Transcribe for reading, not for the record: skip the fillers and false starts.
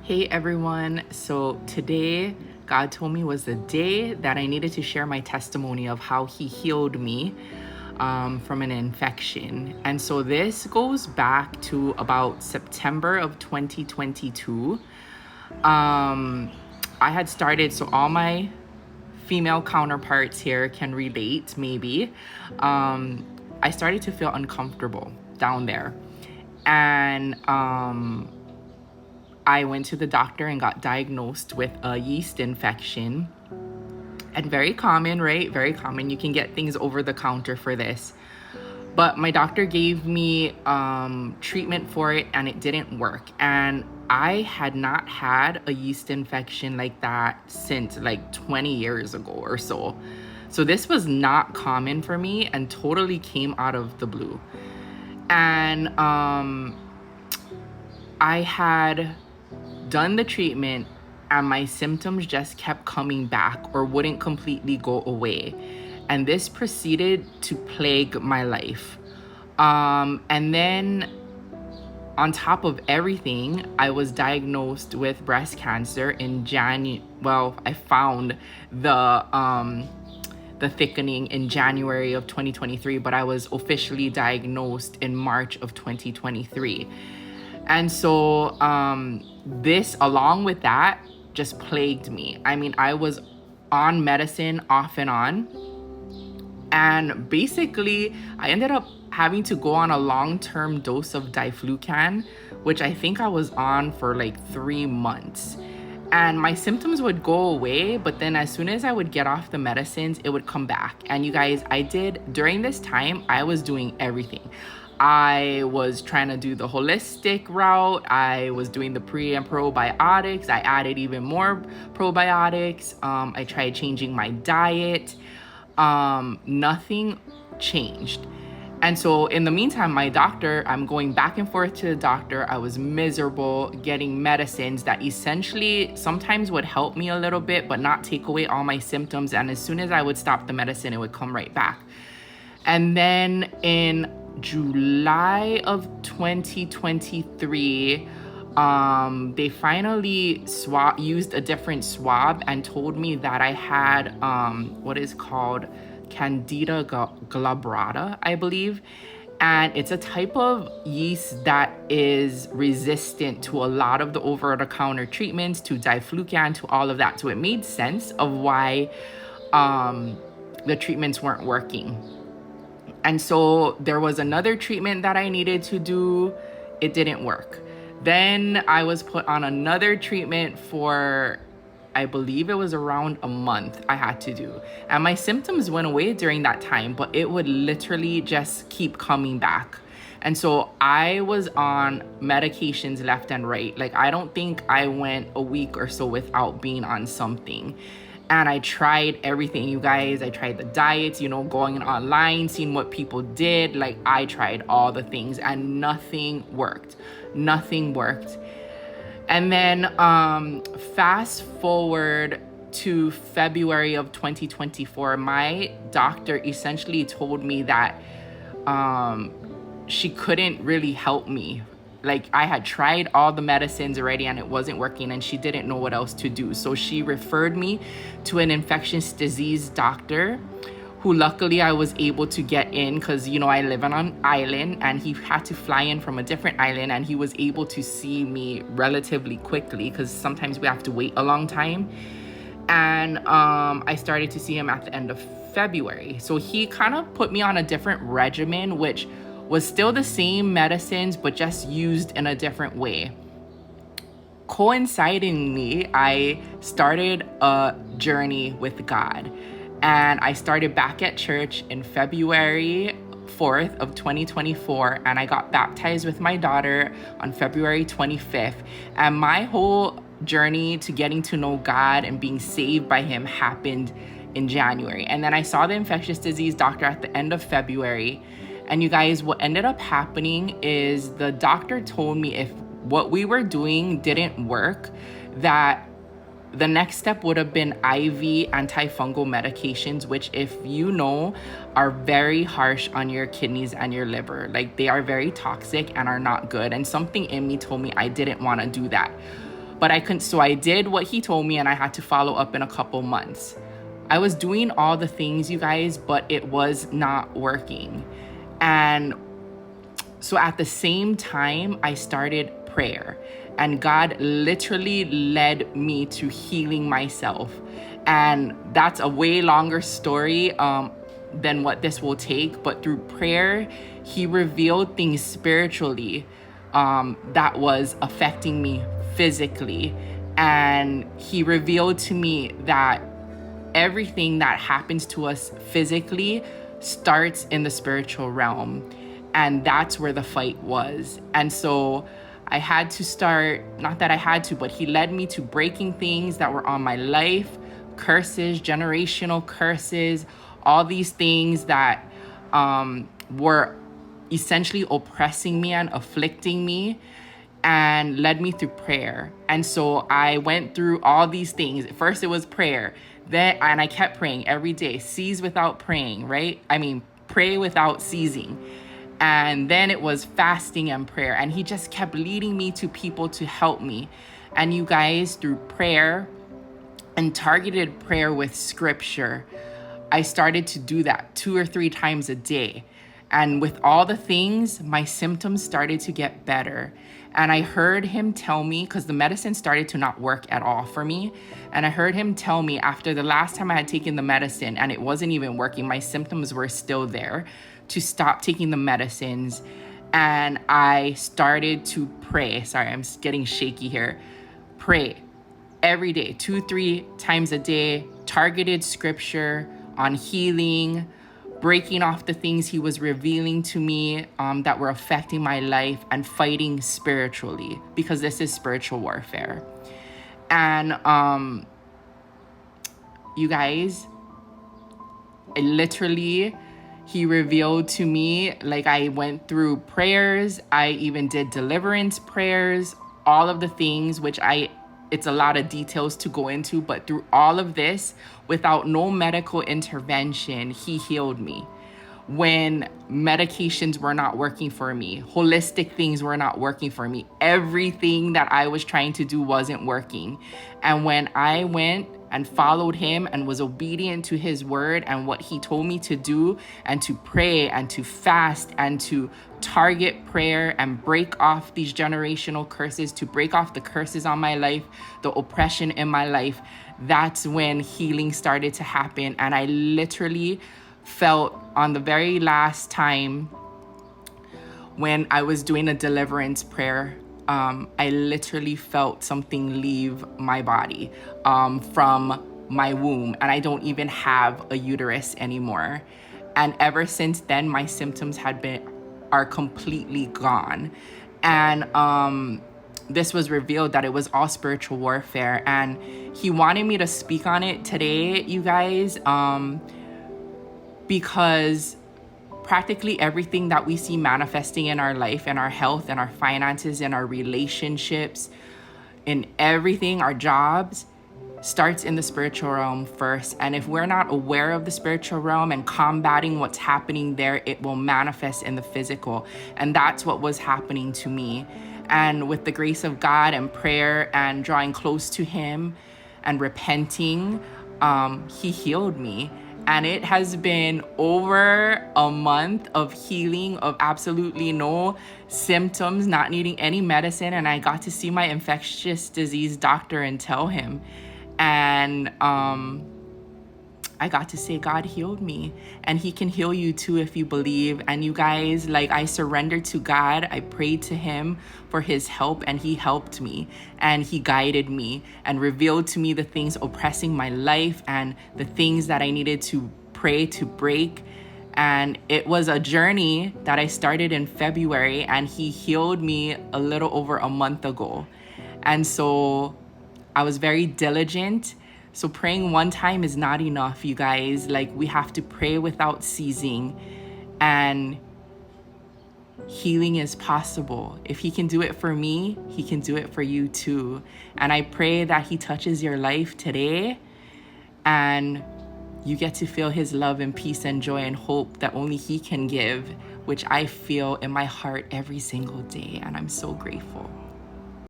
Hey everyone. So today, God told me was the day that I needed to share my testimony of how He healed me from an infection. And so this goes back to about September of 2022. I had started, so all my female counterparts here can relate, maybe. I started to feel uncomfortable down there. And I went to the doctor and got diagnosed with a yeast infection. And very common, right? Very common. You can get things over the counter for this. But my doctor gave me treatment for it and it didn't work. And I had not had a yeast infection like that since like 20 years ago or so. So this was not common for me and totally came out of the blue. And I had done the treatment and my symptoms just kept coming back or wouldn't completely go away. And this proceeded to plague my life. And then on top of everything, I was diagnosed with breast cancer in January. Well, I found the thickening in January of 2023, but I was officially diagnosed in March of 2023. And so this, along with that, just plagued me. I mean, I was on medicine off and on. And basically, I ended up having to go on a long-term dose of diflucan, which I think I was on for like 3 months. And my symptoms would go away, but then as soon as I would get off the medicines, it would come back. And you guys, during this time, I was doing everything. I was trying to do the holistic route. I was doing the pre and probiotics. I added even more probiotics. I tried changing my diet. Nothing changed. And so in the meantime, I'm going back and forth to the doctor. I was miserable getting medicines that essentially sometimes would help me a little bit, but not take away all my symptoms. And as soon as I would stop the medicine, it would come right back. And then in July of 2023, they finally used a different swab and told me that I had what is called Candida glabrata, I believe. And it's a type of yeast that is resistant to a lot of the over-the-counter treatments, to diflucan, to all of that. So it made sense of why the treatments weren't working. And so there was another treatment that I needed to do. It didn't work. Then I was put on another treatment for, I believe it was around a month I had to do. And my symptoms went away during that time, but it would literally just keep coming back. And so I was on medications left and right. Like, I don't think I went a week or so without being on something. And I tried everything, you guys. I tried the diets, going online, seeing what people did. Like, I tried all the things and nothing worked. Nothing worked. And then fast forward to February of 2024, my doctor essentially told me that she couldn't really help me. Like, I had tried all the medicines already and it wasn't working, and she didn't know what else to do. So she referred me to an infectious disease doctor, who luckily I was able to get in because, I live on an island, and he had to fly in from a different island, and he was able to see me relatively quickly because sometimes we have to wait a long time. And I started to see him at the end of February. So he kind of put me on a different regimen, which was still the same medicines, but just used in a different way. Coincidingly, I started a journey with God. And I started back at church in February 4th of 2024. And I got baptized with my daughter on February 25th. And my whole journey to getting to know God and being saved by Him happened in January. And then I saw the infectious disease doctor at the end of February. And you guys, what ended up happening is the doctor told me if what we were doing didn't work, that the next step would have been IV antifungal medications, which, if you know, are very harsh on your kidneys and your liver. Like, they are very toxic and are not good. And something in me told me I didn't want to do that. But I couldn't, so I did what he told me, and I had to follow up in a couple months. I was doing all the things, you guys, but it was not working. And so at the same time, I started prayer, and God literally led me to healing myself. And that's a way longer story than what this will take. But through prayer, he revealed things spiritually that was affecting me physically. And he revealed to me that everything that happens to us physically starts in the spiritual realm. And that's where the fight was. And so I had to start, not that I had to, but he led me to breaking things that were on my life, curses, generational curses, all these things that were essentially oppressing me and afflicting me, and led me through prayer. And so I went through all these things. First it was prayer, and I kept praying every day. Cease without praying, right? I mean, pray without ceasing. And then it was fasting and prayer. And he just kept leading me to people to help me. And you guys, through prayer and targeted prayer with scripture, I started to do that 2 or 3 times a day. And with all the things, my symptoms started to get better. And I heard him tell me, because the medicine started to not work at all for me. And I heard him tell me after the last time I had taken the medicine and it wasn't even working, my symptoms were still there, to stop taking the medicines. And I started to pray. Sorry, I'm getting shaky here. Pray every day, 2-3 times a day, targeted scripture on healing, breaking off the things he was revealing to me that were affecting my life, and fighting spiritually, because this is spiritual warfare. And you guys, he revealed to me, like, I went through prayers, I even did deliverance prayers, all of the things, which it's a lot of details to go into, but through all of this, without no medical intervention, he healed me. When medications were not working for me, holistic things were not working for me, everything that I was trying to do wasn't working. And when I went and followed him and was obedient to his word and what he told me to do, and to pray and to fast and to target prayer and break off these generational curses, to break off the curses on my life, the oppression in my life, that's when healing started to happen. And I literally felt on the very last time when I was doing a deliverance prayer, I literally felt something leave my body from my womb, and I don't even have a uterus anymore. And ever since then, my symptoms are completely gone. And this was revealed that it was all spiritual warfare, and he wanted me to speak on it today, you guys, because practically everything that we see manifesting in our life, in our health, in our finances, in our relationships, in everything, our jobs, starts in the spiritual realm first. And if we're not aware of the spiritual realm and combating what's happening there, it will manifest in the physical. And that's what was happening to me. And with the grace of God and prayer and drawing close to him and repenting, he healed me. And it has been over a month of healing, of absolutely no symptoms, not needing any medicine. And I got to see my infectious disease doctor and tell him. And I got to say, God healed me, and he can heal you too if you believe. And you guys, like, I surrendered to God. I prayed to him for his help, and he helped me, and he guided me and revealed to me the things oppressing my life and the things that I needed to pray to break. And it was a journey that I started in February, and he healed me a little over a month ago. And so I was very diligent. So praying one time is not enough, you guys. Like, we have to pray without ceasing, and healing is possible. If he can do it for me, he can do it for you too. And I pray that he touches your life today, and you get to feel his love and peace and joy and hope that only he can give, which I feel in my heart every single day. And I'm so grateful.